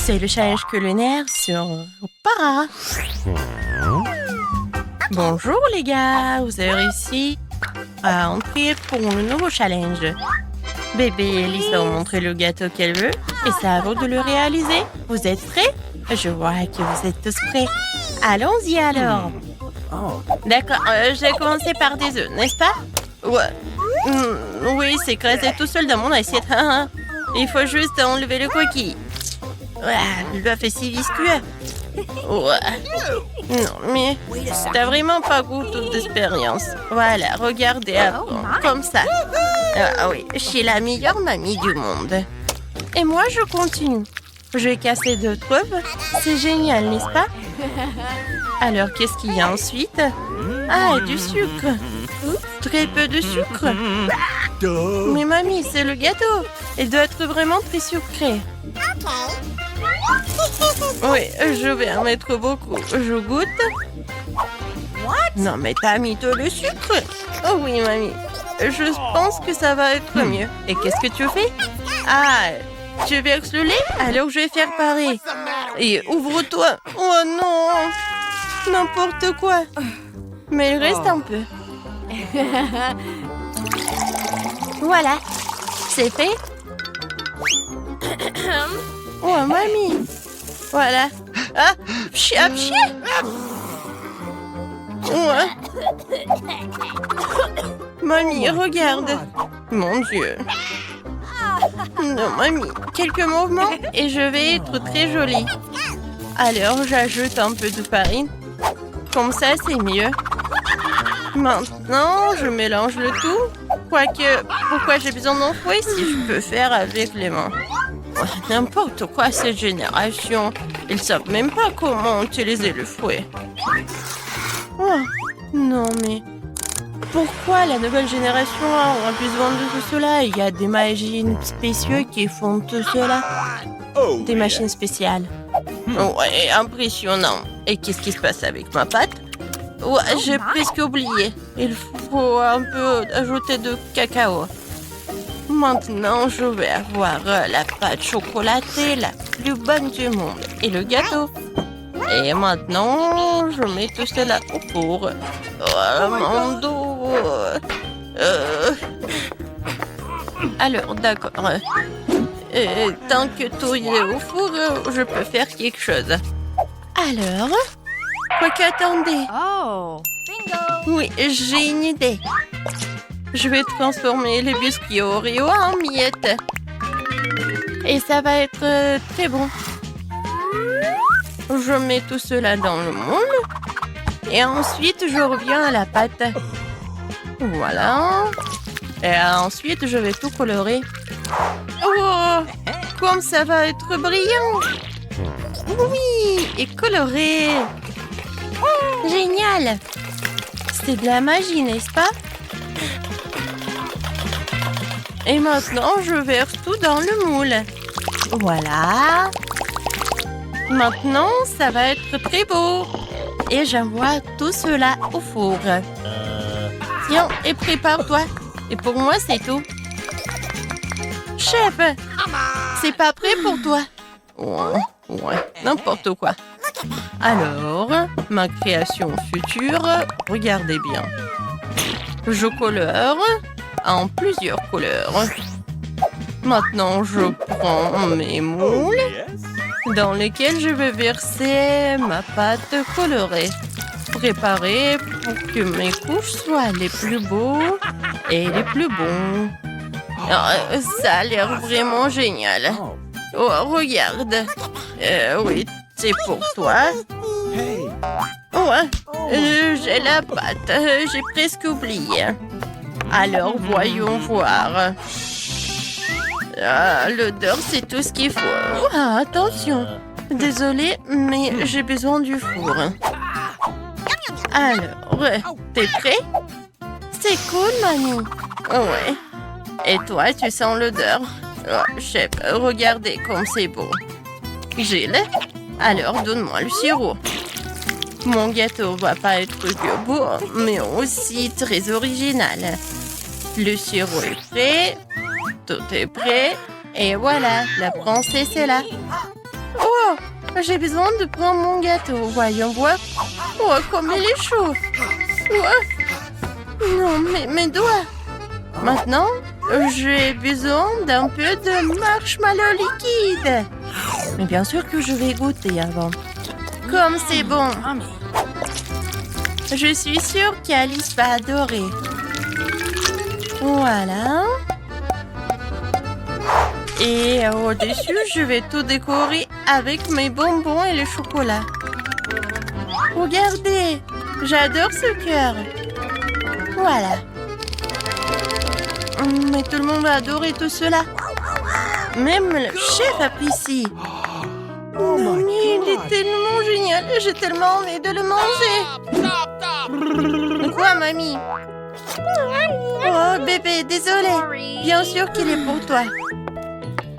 C'est le challenge culinaire sur Para. Bonjour les gars, vous avez réussi à entrer pour le nouveau challenge. Bébé Elisa a montré le gâteau qu'elle veut et c'est à vous de le réaliser. Vous êtes prêts? Je vois que vous êtes tous prêts. Allons-y alors. D'accord, j'ai commencé par des œufs, n'est-ce pas? Ouais. Oui, c'est écrasé tout seul dans mon assiette. Il faut juste enlever le coquille. L'œuf est si visqueux. Non, mais t'as vraiment pas goût d'expérience. Voilà, regardez avant, comme ça. Ah oui, je suis la meilleure mamie du monde. Et moi, je continue. Je vais casser d'autres œufs. C'est génial, n'est-ce pas? Alors, qu'est-ce qu'il y a ensuite? Ah, du sucre. Très peu de sucre. Mais mamie, c'est le gâteau. Il doit être vraiment très sucré. Oui, je vais en mettre beaucoup. Je goûte. Non, mais t'as mis tout le sucre. Oh oui, mamie. Je pense que ça va être mieux. Et qu'est-ce que tu fais? Ah, tu verses le lait? Alors je vais faire pareil. Et ouvre-toi. Oh non. N'importe quoi. Mais il reste un peu. Voilà. C'est fait. Oh, mamie. Voilà. Ah, pchi. Ouais. Mamie, regarde. Mon Dieu. Non, mamie. Quelques mouvements et je vais être très jolie. Alors, j'ajoute un peu de farine. Comme ça, c'est mieux. Maintenant, je mélange le tout. Quoique, pourquoi j'ai besoin d'un fouet si je peux faire avec les mains? N'importe quoi, cette génération. Ils savent même pas comment utiliser le fouet. Oh, non, mais... Pourquoi la nouvelle génération a besoin de tout cela? Il y a des machines spéciales qui font tout cela. Des machines spéciales. Ouais, impressionnant. Et qu'est-ce qui se passe avec ma pâte? Ouais, j'ai presque oublié. Il faut un peu ajouter de cacao. Maintenant, je vais avoir la pâte chocolatée la plus bonne du monde. Et le gâteau. Et maintenant, je mets tout cela au four. Oh, mon dos. Alors, d'accord. Tant que tout est au four, je peux faire quelque chose. Alors, quoi qu'attendez. Oh, bingo! Oui, j'ai une idée. Je vais transformer les biscuits Oreo en miettes. Et ça va être très bon. Je mets tout cela dans le moule. Et ensuite, je reviens à la pâte. Voilà. Et ensuite, je vais tout colorer. Oh, comme ça va être brillant. Oui, et coloré. Génial. C'est de la magie, n'est-ce pas? Et maintenant, je verse tout dans le moule. Voilà. Maintenant, ça va être très beau. Et j'envoie tout cela au four. Tiens, et prépare-toi. Et pour moi, c'est tout. Chef, c'est pas prêt pour toi? Ouais, n'importe quoi. Alors, ma création future, regardez bien. Je colore en plusieurs couleurs. Maintenant, je prends mes moules dans lesquels je vais verser ma pâte colorée. Préparée pour que mes couches soient les plus beaux et les plus bons. Ça a l'air vraiment génial. Oh, regarde. Oui, c'est pour toi. Ouais, j'ai la pâte. J'ai presque oublié. Alors, voyons voir. L'odeur, c'est tout ce qu'il faut. Attention. Désolée, mais j'ai besoin du four. Alors, t'es prêt? C'est cool, mamie. Ouais. Et toi, tu sens l'odeur? Oh, chef, regardez comme c'est beau. Gilles, alors donne-moi le sirop. Mon gâteau va pas être que beau, mais aussi très original. Le sirop est prêt. Tout est prêt. Et voilà, la princesse est là. Oh, J'ai besoin de prendre mon gâteau. Voyons voir. Oh, comme il est chaud. Oh. Non, mes doigts. Maintenant, j'ai besoin d'un peu de marshmallow liquide. Mais bien sûr que je vais goûter avant. Comme c'est bon. Je suis sûre qu'Alice va adorer. Voilà. Et au-dessus, je vais tout décorer avec mes bonbons et le chocolat. Regardez, j'adore ce cœur. Voilà. Mais tout le monde va adorer tout cela. Même le chef apprécie. Non, mais il est tellement génial. J'ai tellement envie de le manger. Quoi, mamie? Oh, bébé, désolé. Bien sûr qu'il est pour toi.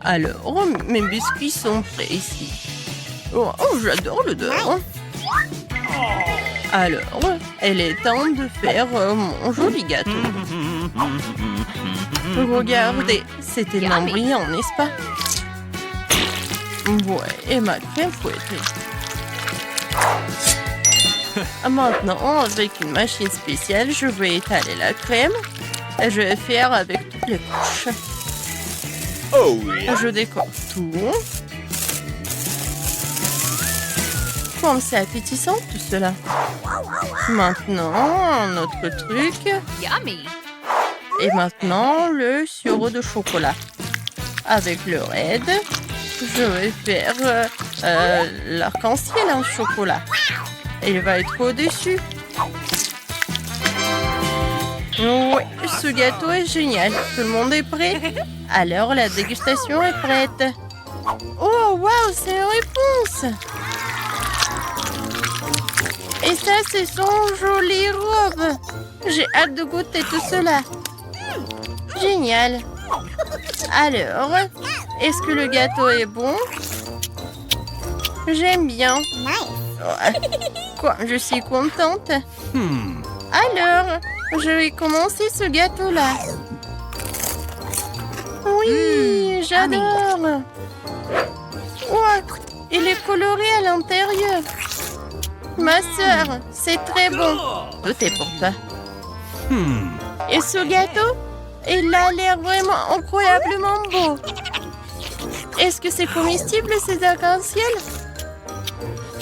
Alors, mes biscuits sont prêts ici. Oh, j'adore l'odeur. Alors, il est temps de faire mon joli gâteau. Regardez, c'est tellement brillant, n'est-ce pas? Ouais, et ma crème fouettée. Maintenant, avec une machine spéciale, je vais étaler la crème. Et je vais faire avec toutes les couches. Oh, yeah. Je décore tout. Comme c'est appétissant tout cela. Maintenant, un autre truc. Yummy. Et maintenant, le sirop de chocolat. Avec le raid, je vais faire l'arc-en-ciel en chocolat. Il va être au-dessus. Oui, ce gâteau est génial. Tout le monde est prêt? Alors, la dégustation est prête. Oh, waouh, c'est une réponse! Et ça, c'est son jolie robe. J'ai hâte de goûter tout cela. Génial. Alors, est-ce que le gâteau est bon? J'aime bien. Quoi, je suis contente. Alors, je vais commencer ce gâteau-là. Oui, j'adore. Ouais, il est coloré à l'intérieur. Ma sœur, c'est très bon. Tout est pour toi. Et ce gâteau, il a l'air vraiment incroyablement beau. Est-ce que c'est comestible, ces arcs-en-ciel?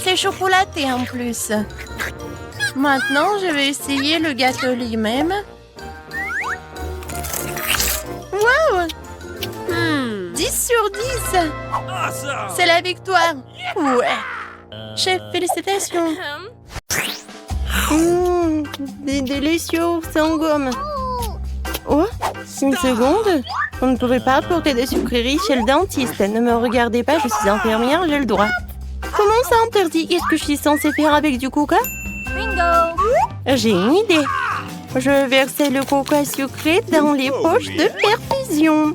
C'est chocolaté en plus. Maintenant, je vais essayer le gâteau lui-même. Wow! 10 sur 10! C'est la victoire! Ouais! Chef, félicitations! Des délicieux sans gomme. Oh, une seconde. On ne pourrait pas apporter des sucreries chez le dentiste. Ne me regardez pas, je suis infirmière, j'ai le droit. Comment ça interdit? Qu'est-ce que je suis censée faire avec du coca? Bingo. J'ai une idée. Je vais verser le coca sucré dans les poches de perfusion.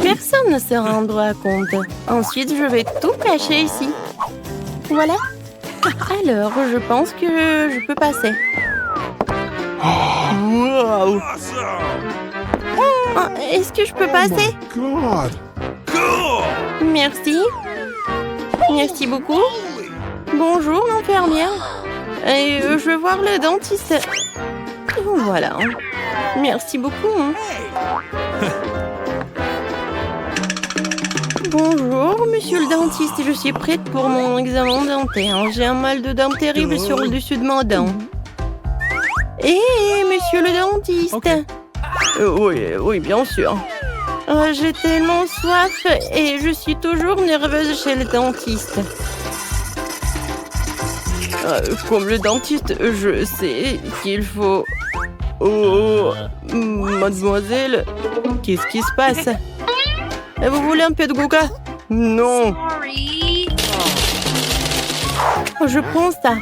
Personne ne se rendra compte. Ensuite, je vais tout cacher ici. Voilà. Alors, je pense que je peux passer. Wow. Est-ce que je peux passer? God. Merci. Merci beaucoup. Bonjour, l'infirmière. Et je vais voir le dentiste. Voilà. Merci beaucoup. Bonjour, monsieur le dentiste. Je suis prête pour mon examen dentaire. J'ai un mal de dents terrible sur le dessus de ma dent. Hé, monsieur le dentiste. Oui, bien sûr. J'ai tellement soif et je suis toujours nerveuse chez le dentiste. Comme le dentiste, je sais qu'il faut... Oh, mademoiselle, qu'est-ce qui se passe? Vous voulez un peu de coca? Non. Sorry. Je prends ça.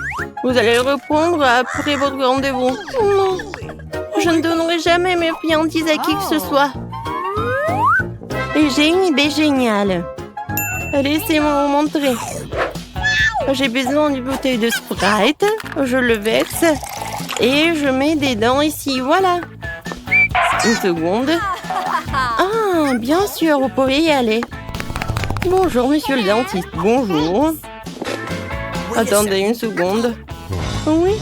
Vous allez reprendre après votre rendez-vous. Non. Je ne donnerai jamais mes friandises à qui que ce soit. Et j'ai une idée géniale. Laissez-moi vous montrer. J'ai besoin d'une bouteille de Sprite. Je le verse. Et je mets des dents ici. Voilà. Une seconde. Ah, Bien sûr, vous pouvez y aller. Bonjour, monsieur le dentiste. Bonjour. Attendez une seconde. Oui,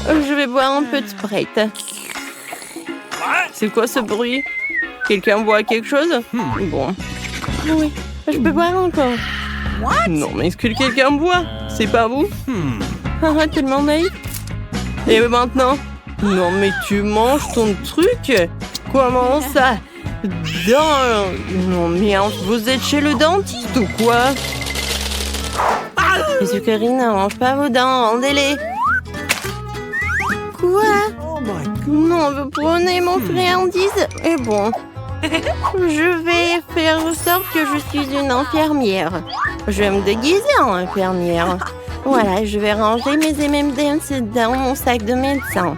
je vais boire un peu de Sprite. C'est quoi ce bruit? Quelqu'un boit quelque chose? Bon. Oui, je peux boire encore. Non, mais est-ce que quelqu'un boit? C'est pas vous? Ah, tellement naïf. Et maintenant? Non, mais tu manges ton truc? Comment ça? Non, mais vous êtes chez le dentiste ou quoi? Monsieur Karine, ne mange pas vos dents, rendez-les. Quoi? Non, vous prenez mon friandise? Et bon, je vais faire en sorte que je suis une infirmière. Je vais me déguiser en infirmière. Voilà, je vais ranger mes M&M's dans mon sac de médecin.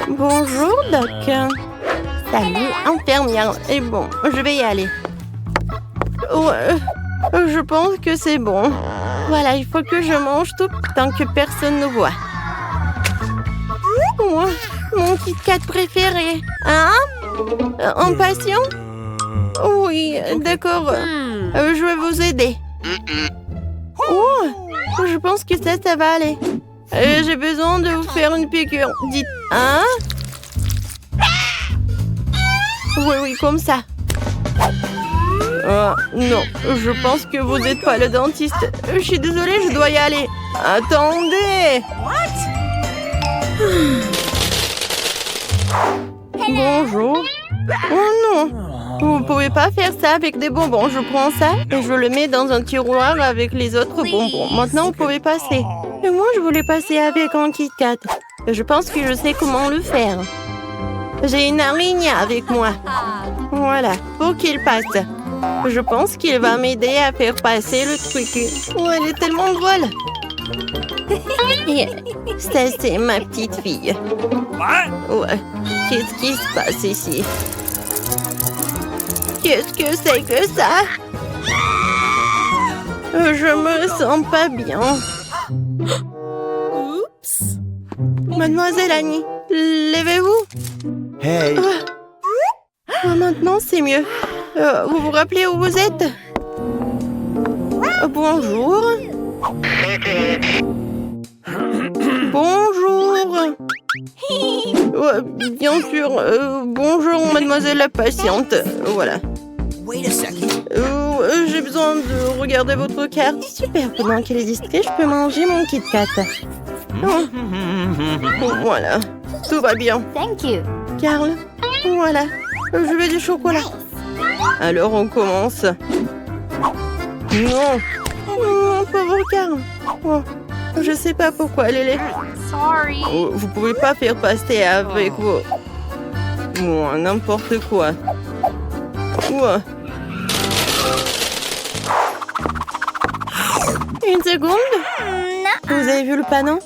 Bonjour, Doc. Salut, infirmière. Et bon, je vais y aller. Ouais, je pense que c'est bon. Voilà, il faut que je mange tout tant que personne ne voit. Oh, mon Kit Kat préféré. Hein? En passion? Oui, d'accord. Je vais vous aider. Oh, je pense que ça va aller. J'ai besoin de vous faire une piqûre. Dites, hein? Oui, comme ça. Non, je pense que vous n'êtes pas le dentiste. Je suis désolée, je dois y aller. Attendez! Bonjour. Oh non! Vous pouvez pas faire ça avec des bonbons. Je prends ça et je le mets dans un tiroir avec les autres bonbons. Maintenant, vous pouvez passer. Et moi, je voulais passer avec un Kit Kat. Je pense que je sais comment le faire. J'ai une araignée avec moi. Voilà, pour qu'il passe. Je pense qu'il va m'aider à faire passer le truc. Oh, elle est tellement drôle. Ça, c'est ma petite fille. Ouais. Qu'est-ce qui se passe ici? Qu'est-ce que c'est que ça? Je me sens pas bien. Oups. Mademoiselle Annie, levez-vous. Hey. Maintenant, c'est mieux. Vous vous rappelez où vous êtes? Bonjour. Bonjour. Bien sûr. Bonjour, mademoiselle la patiente. Voilà. J'ai besoin de regarder votre carte. Super, pendant qu'elle est distraite, je peux manger mon Kit Kat. Voilà. Tout va bien. Thank you. Carl, voilà. Je veux du chocolat. Alors, on commence. Non. Mon pauvre Carl. Oh, je sais pas pourquoi elle est là. Sorry. Oh, vous pouvez pas faire passer avec vos... Oh, n'importe quoi. Oh. Une seconde. Vous avez vu le panneau?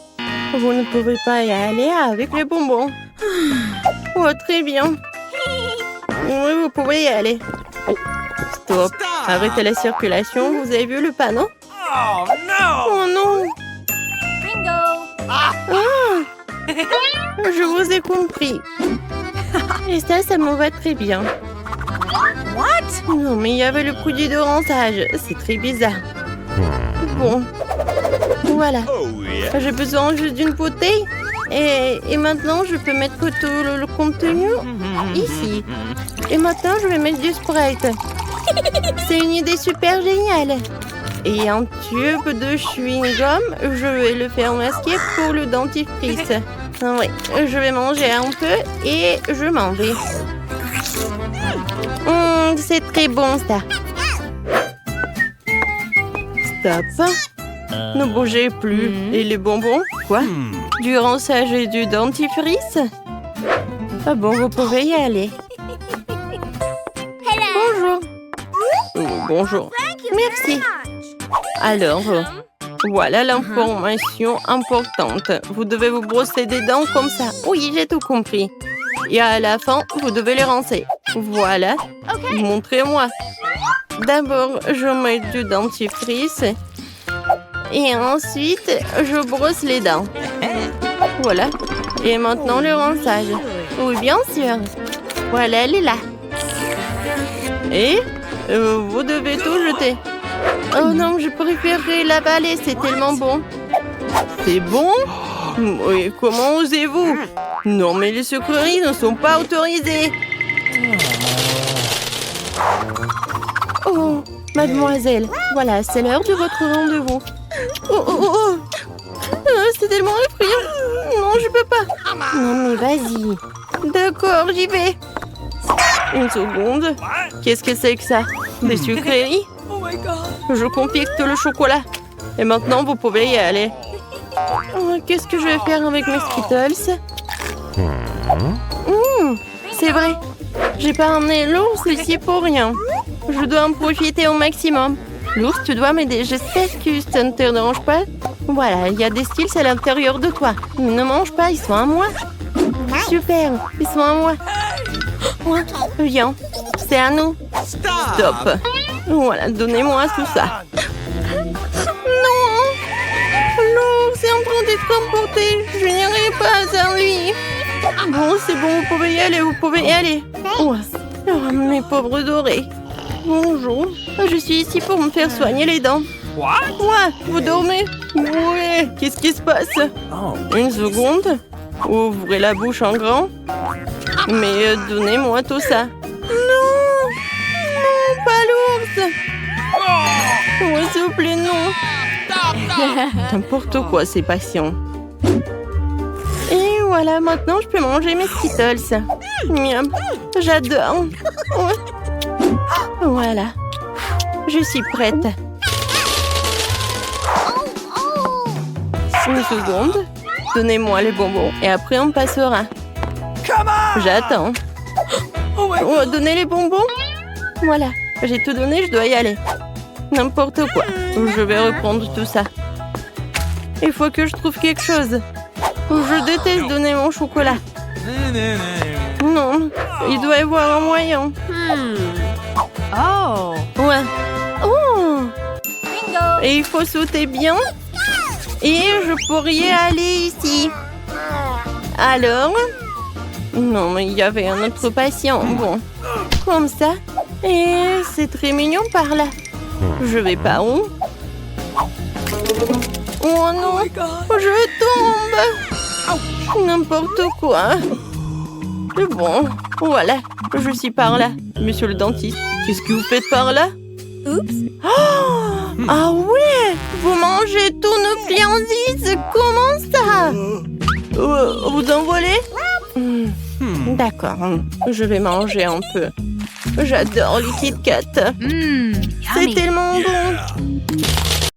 Vous ne pouvez pas y aller avec les bonbons. Oh, très bien. Oui, vous pouvez y aller. Stop. Arrêtez la circulation. Vous avez vu le panneau? Oh no! Oh non. Bingo. Ah. Je vous ai compris. Et ça me va très bien. What? Non, mais il y avait le produit de rinçage. C'est très bizarre. Bon. Voilà. Oh yeah. J'ai besoin juste d'une bouteille. Et maintenant, je peux mettre tout le contenu ici. Et maintenant, je vais mettre du Sprite. C'est une idée super géniale. Et un tube de chewing-gum, je vais le faire masquer pour le dentifrice. Oui, je vais manger un peu et je m'en vais. C'est très bon, ça. Stop. Ne bougez plus. Et les bonbons? Quoi? Du rinçage et du dentifrice? Ah bon, vous pouvez y aller. Bonjour. Oh, bonjour. Merci. Alors, voilà l'information importante. Vous devez vous brosser des dents comme ça. Oui, j'ai tout compris. Et à la fin, vous devez les rincer. Voilà. Montrez-moi. D'abord, je mets du dentifrice. Et ensuite, je brosse les dents. Voilà. Et maintenant, le rinçage. Oui, bien sûr. Voilà, elle est là. Et vous devez tout jeter. Oh non, je préférerais l'avaler, c'est tellement bon. C'est bon? Oui, comment osez-vous? Non, mais les sucreries ne sont pas autorisées. Oh, mademoiselle, voilà, c'est l'heure de votre rendez-vous. Oh, oh, oh, oh. C'est tellement effrayant. Non, je peux pas. Non, mais vas-y. D'accord, j'y vais. Une seconde. Qu'est-ce que c'est que ça? Des sucreries? Je confecte le chocolat. Et maintenant, vous pouvez y aller. Oh, qu'est-ce que je vais faire avec mes Skittles? C'est vrai. J'ai pas ramené l'ours ici pour rien. Je dois en profiter au maximum. L'ours, tu dois m'aider. J'espère que ça ne te dérange pas. Voilà, il y a des Skittles à l'intérieur de toi. Ne mange pas, ils sont à moi. Super, ils sont à moi. Viens, c'est à nous. Stop. Voilà, donnez-moi tout ça. Non, l'ours est en train d'être emporté. Je n'irai pas sans lui. Bon, c'est bon, vous pouvez y aller, vous pouvez y aller. Oh, mes pauvres dorés. Bonjour, je suis ici pour me faire soigner les dents. Quoi? Vous dormez? Oui, qu'est-ce qui se passe? Une seconde. Ouvrez la bouche en grand. Mais donnez-moi tout ça. Non! Non, pas l'ours! Oui, s'il vous plaît, non. N'importe quoi, ces patients. Et voilà, maintenant je peux manger mes Skittles. Miam, j'adore. Ouais. Voilà, je suis prête. Une seconde. Donnez-moi les bonbons et après on passera. J'attends. Oh, donnez les bonbons. Voilà, j'ai tout donné, je dois y aller. N'importe quoi. Je vais reprendre tout ça. Il faut que je trouve quelque chose. Je déteste donner mon chocolat. Non, il doit y avoir un moyen. Oh. Ouais. Oh. Bingo. Et il faut sauter bien. Et je pourrais aller ici. Alors? Non, mais il y avait un autre patient. Bon, comme ça. Et c'est très mignon par là. Je vais par où? Oh non, je tombe. N'importe quoi. Bon, voilà, je suis par là. Monsieur le dentiste, qu'est-ce que vous faites par là? Oups. Oh, ah ouais, vous mangez tous nos friandises. Comment ça? Vous en volez? D'accord, je vais manger un peu. J'adore les Kit Kat. C'est Yummy. tellement bon.